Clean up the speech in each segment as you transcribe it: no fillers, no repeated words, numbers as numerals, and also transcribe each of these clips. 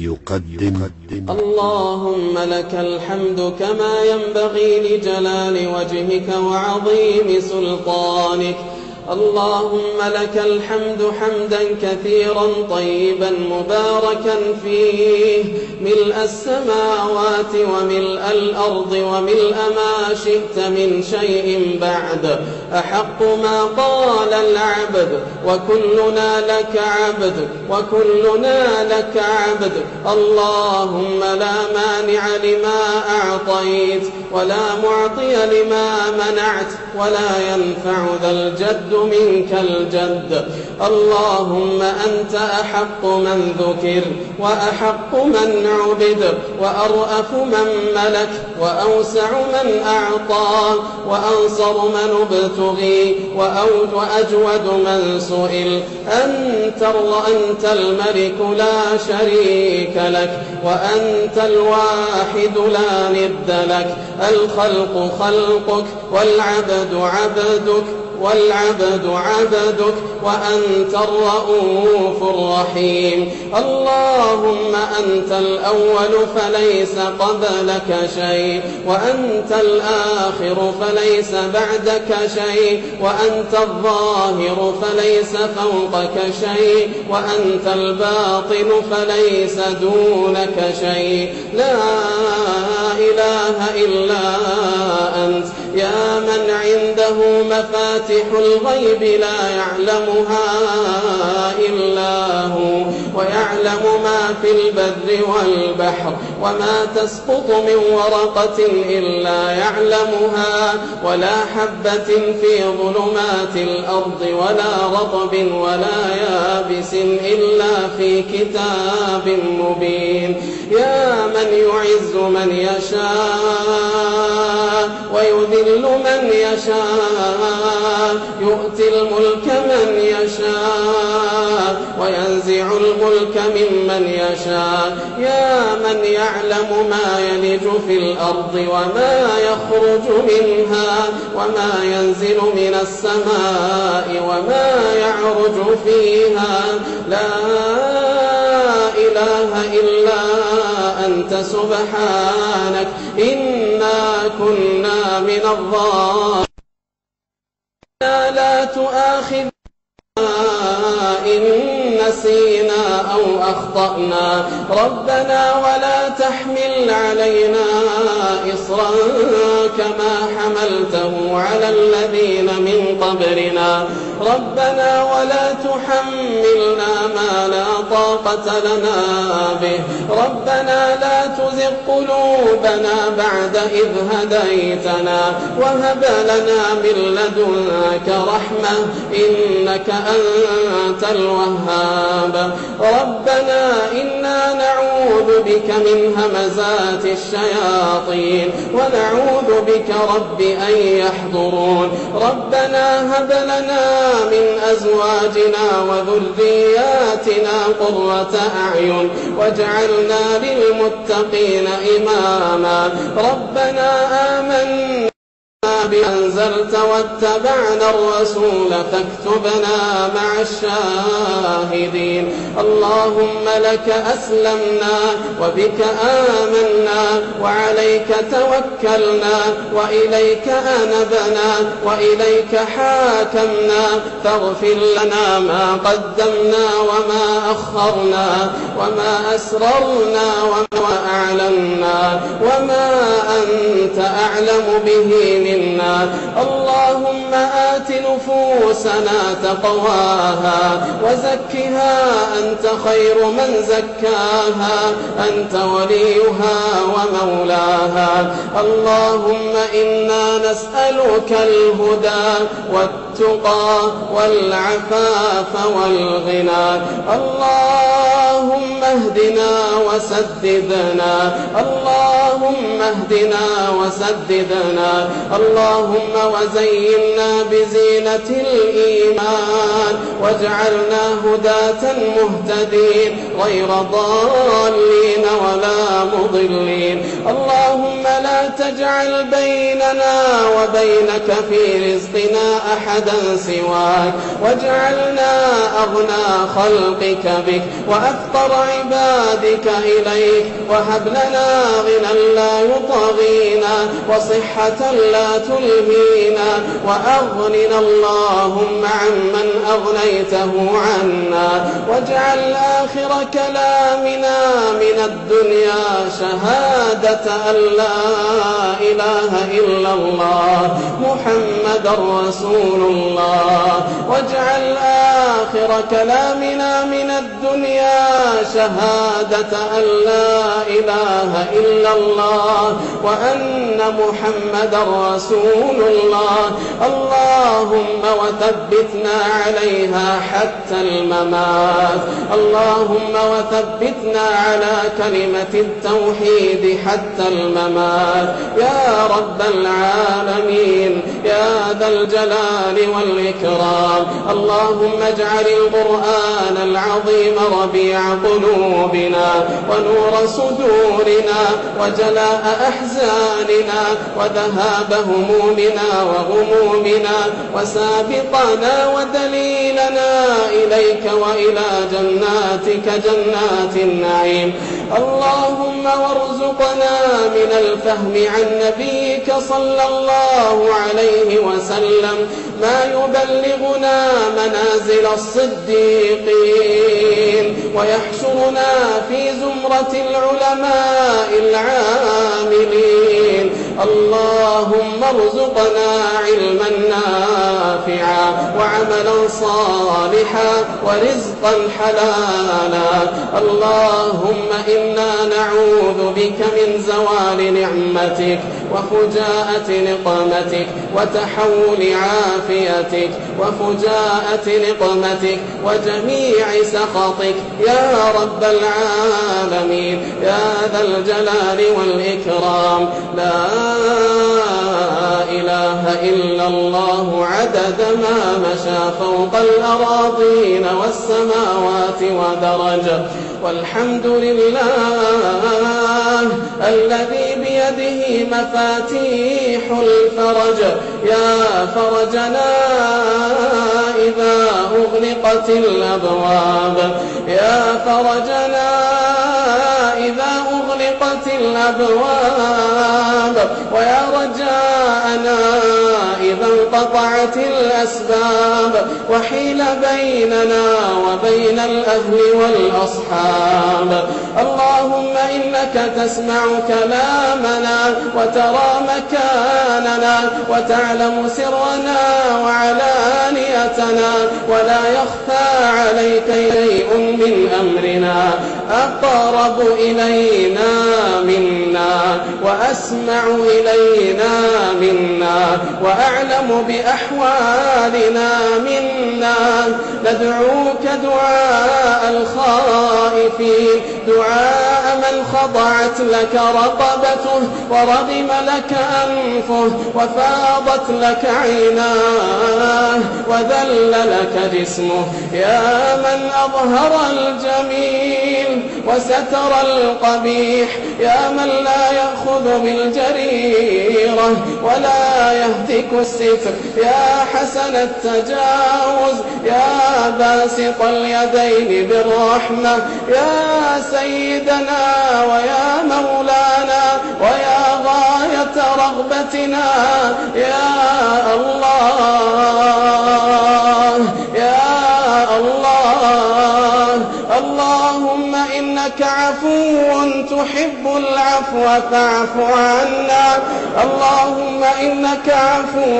يقدم. اللهم لك الحمد كما ينبغي لجلال وجهك وعظيم سلطانك. اللهم لك الحمد حمدا كثيرا طيبا مباركا فيه، ملء السماوات وملء الأرض وملء ما شئت من شيء بعد. أحق ما قال العبد وكلنا لك عبد وكلنا لك عبد. اللهم لا مانع لما أعطيت ولا معطي لما منعت ولا ينفع ذا الجد منك الجد. اللهم أنت أحق من ذكر وأحق من عبد وأرأف من ملك وأوسع من أعطى وأنصر من ابتغي وأجود من سئل. أنت الملك لا شريك لك وأنت الواحد لا ند لك. الخلق خلقك والعبد عبدك وأنت الرؤوف الرحيم. اللهم أنت الأول فليس قبلك شيء وأنت الآخر فليس بعدك شيء وأنت الظاهر فليس فوقك شيء وأنت الباطن فليس دونك شيء. لا إله إلا أنت يا من عنده مفاتيح الغيب لا يعلمها إلا هو، ويعلم ما في البر والبحر، وما تسقط من ورقة إلا يعلمها، ولا حبة في ظلمات الأرض ولا رطب ولا يابس إلا في كتاب مبين. يا من يعز من يشاء ويذل من يشاء، يؤتي الملك من يشاء وينزع الملك ممن يشاء. يا من يعلم ما يلج في الأرض وما يخرج منها وما ينزل من السماء وما يعرج فيها. لا إله إلا أنت سبحانك إنا كنا من الظالمين. لا تؤاخذنا إن نسينا أو أخطأنا ربنا ولا تحمل علينا إصرا كما حملته على الذين من قبلنا ربنا ولا تحملنا ما لا طاقة لنا به ربنا لا تزغ قلوبنا بعد إذ هديتنا وهب لنا من لدنك رحمة إنك أنت الوهاب. ربنا إنا نعوذ بك من همزات الشياطين ونعوذ بك رب أن يحضرون. ربنا هب لنا من أزواجنا وذرياتنا قرة أعين واجعلنا للمتقين إماما. ربنا آمنا بأنزلت واتبعنا الرسول فاكتبنا مع الشاهدين. اللهم لك أسلمنا وبك آمنا وعليك توكلنا وإليك أنبنا وإليك حاكمنا. فاغفر لنا ما قدمنا وما أخرنا وما أسررنا وما أعلنا وما أنت أعلم به منا. اللهم آت نفوسنا تقواها وزكها أنت خير من زكاها أنت وليها ومولاها. اللهم إنا نسألك الهدى والتقى والعفاف والغنى. اللهم اهدنا وسددنا اللهم اهدنا وسددنا. اللهم وزينا بزينة الإيمان واجعلنا هداة مهتدين غير ضالين ضالين ولا مضلين. اللهم لا تجعل بيننا وبينك في رزقنا أحدا سواك، واجعلنا أغنى خلقك بك وأفقر عبادك إليك، وهب لنا غنى لا يطغينا وصحة لا تلهينا، وأغننا اللهم عمن أغنيته عنا، واجعل آخر كلامنا من الدنيا شهادة أن لا إله إلا الله محمد رسول الله، واجعل آخر كلامنا من الدنيا شهادة أن لا إله إلا الله وأن محمد رسول الله. اللهم وثبتنا عليها حتى الممات، اللهم وثبتنا على كلمة التوحيد حتى الممات يا رب العالمين يا ذا الجلال والإكرام. اللهم اجعل القرآن العظيم ربيع قلوبنا ونور صدورنا وجلاء أحزاننا وذهاب همومنا وغمومنا وسابقنا ودليلنا إليك وإلى جناتك جنات النعيم. اللهم وارزقنا من الفهم عن نبيك صلى الله عليه وسلم ما يبلغنا منازل الصديقين ويحشرنا في زمرة العلماء العاملين. اللهم ارزقنا علما نافعا وعملا صالحا ورزقا حلالا. اللهم إنا نعوذ بك من زوال نعمتك وفجاءة نقمتك وتحول عافيتك وفجاءة نقمتك وجميع سخطك يا رب العالمين يا ذا الجلال والإكرام. لا إله إلا الله عدد ما مشى فوق الأراضين والسماوات ودرج. والحمد لله الذي بيده مفاتيح الفرج. يا فرجنا إذا أغلقت الأبواب، يا فرجنا إذا أغلقت الأبواب، ويا رجاءنا إذا انقطعت الأسباب وحيل بيننا وبين الأهل والأصحاب. اللهم إنك تسمع كلامنا وترى مكاننا وتعلم سرنا وعلانيتنا ولا يخفى عليك شيء من أمرنا. أقرب إلينا منا وأسمع إلينا منا وأعلم بأحوالنا منا. ندعوك دعاء الخائفين، دعاء من خضعت لك رقبته ورغم لك أنفه وفاضت لك عيناه وذل لك جسمه. يا من أظهر الجميل وستر القبيح، يا من لا يأخذ بالجريرة ولا يهتك الستر، يا حسن التجاوز، يا باسط اليدين بالرحمة، يا سيدنا ويا مولانا ويا غاية رغبتنا يا الله يا الله. اللهم إنك عفو تحب العفو فاعف عنا. اللهم إنك عفو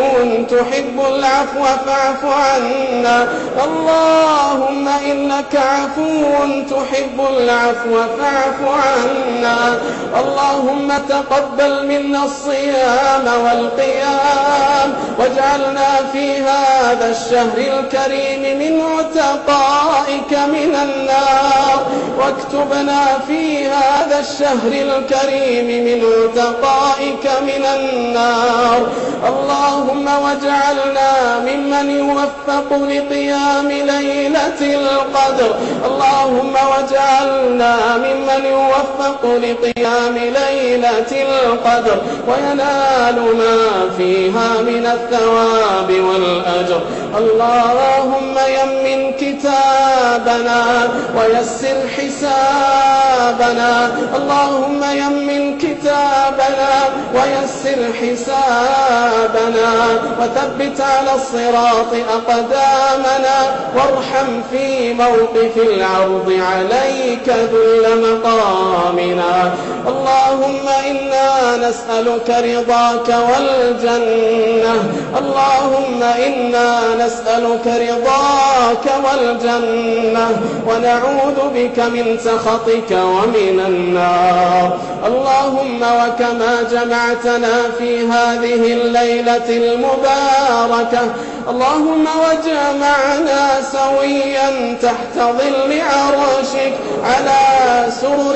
تحب العفو فاعف عنا. اللهم إنك عفو تحب العفو فاعف عنا. اللهم تقبل منا الصيام والقيام واجعلنا في هذا الشهر الكريم من عتقائك من النار، واكتبنا في في هذا الشهر الكريم من عتقائك من النار. اللهم واجعلنا ممن يوفق لقيام ليلة القدر. اللهم واجعلنا ممن يوفق لقيام ليلة القدر وينال ما فيها من الثواب والأجر. اللهم يمن كتابنا ويسر حسابنا. اللهم يمن كتابنا ويسر حسابنا وثبت على الصراط أقدامنا وارحم في موقف العرض عليك ذل مقامنا. اللهم إنا نسألك رضاك والجنة. اللهم إنا نسألك رضاك والجنة ونعوذ بك من سخطك ومن النار. اللهم وكما جمعتنا في هذه الليلة المباركة اللهم واجمعنا سويا تحت ظل عرشك على سرر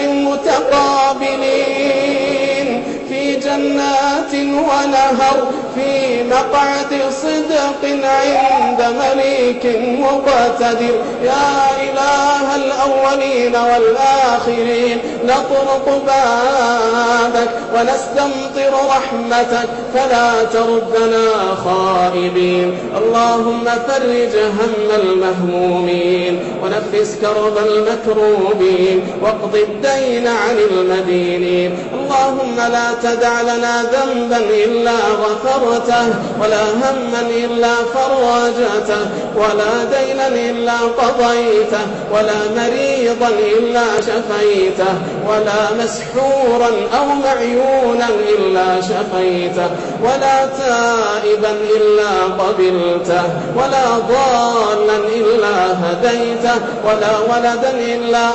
متقابلين في جنات ونهر في مقعد صدق عند مليك مقتدر. يا إله الأولين والآخرين نطرق بابك ونستمطر رحمتك فلا تردنا خائبين. اللهم فرج هم المهمومين ونفس كرب المكروبين واقض الدين عن المدينين. اللهم لا تدع لنا ذنبا إلا غفرته ولا هما إلا فرجته ولا دينا إلا قضيته ولا مريضا إلا شفيته ولا مسحورا أو معيونا إلا شفيته ولا تائبا إلا قبلته ولا ضالا إلا هديته ولا ولدا إلا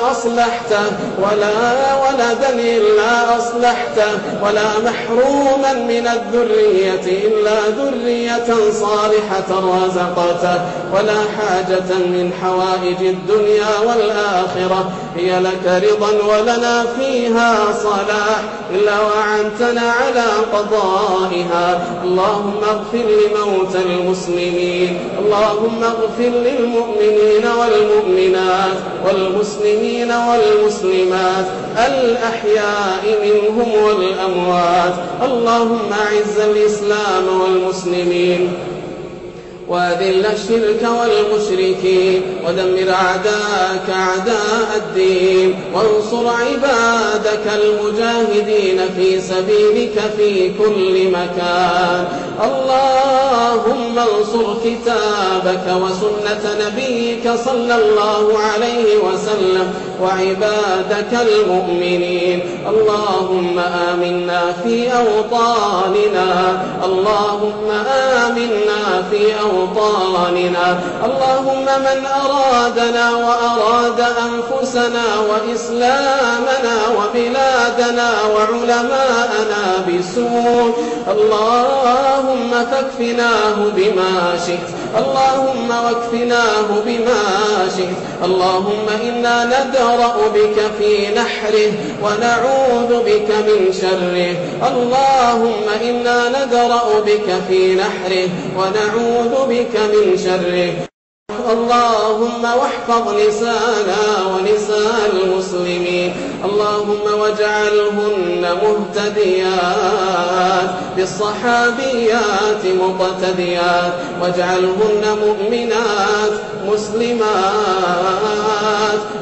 أصلحته ولا محروما من الذرية إلا ذرية صالحة رزقته ولا حاجة من حوائج الدنيا والآخرة هي لك رضا ولنا فيها صلاح إلا وأعنتنا على قضائها. اللهم اغفر لموتى المسلمين. اللهم اغفر للمؤمنين والمؤمنات والمسلمين والمسلمات الأحياء منهم والأموات. اللهم أعز الإسلام والمسلمين وأذل الشرك والمشركين ودمر أعداءك أعداء الدين وانصر عبادك المجاهدين في سبيلك في كل مكان. اللهم انصر كتابك وسنة نبيك صلى الله عليه وسلم وعبادك المؤمنين. اللهم آمنا في أوطاننا. اللهم آمنا في أوطاننا. اللهم من أرادنا وأراد أنفسنا وإسلامنا وبلادنا وعلماءنا بسوء اللهم فاكفناه بما شئت. اللهم واكفناه بما شئت. اللهم إنا ندرأ بك في نحره ونعوذ بك من شره. اللهم إنا ندرأ بك في نحره ونعوذ بك من شره. اللهم واحفظ نساءنا ونساء المسلمين. اللهم واجعلهن مهتديات بالصحابيات مقتديات واجعلهن مؤمنات مسلمات.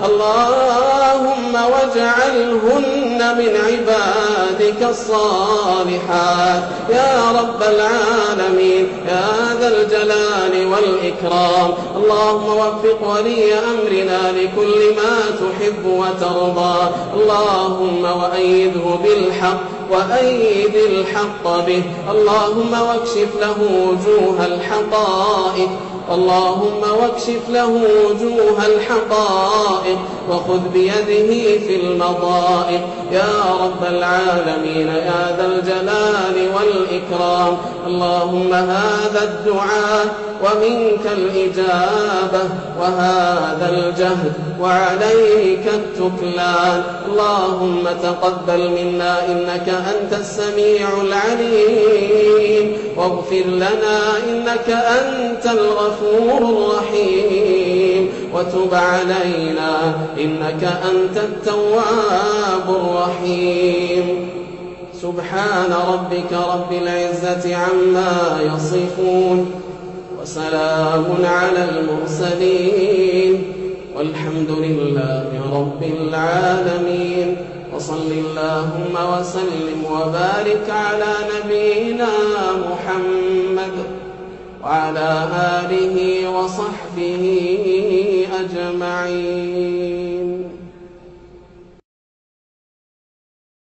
اللهم واجعلهن من عبادك الصالحات يا رب العالمين يا ذا الجلال والإكرام. اللهم وفق ولي أمرنا لكل ما تحب وترضى. اللهم وأيده بالحق وأيد الحق به. اللهم واكشف له وجوه الحقائق. اللهم واكشف له وجوه الحقائق وخذ بيده في المضائق يا رب العالمين يا ذا الجلال والإكرام. اللهم هذا الدعاء ومنك الإجابة وهذا الجهد وعليك التكلان. اللهم تقبل منا إنك أنت السميع العليم واغفر لنا إنك أنت الغفور الرحيم وتب علينا إنك أنت التواب الرحيم. سبحان ربك رب العزة عما يصفون وسلام على المرسلين والحمد لله رب العالمين. وصل اللهم وسلم وبارك على نبينا محمد وعلى آله وصحبه أجمعين.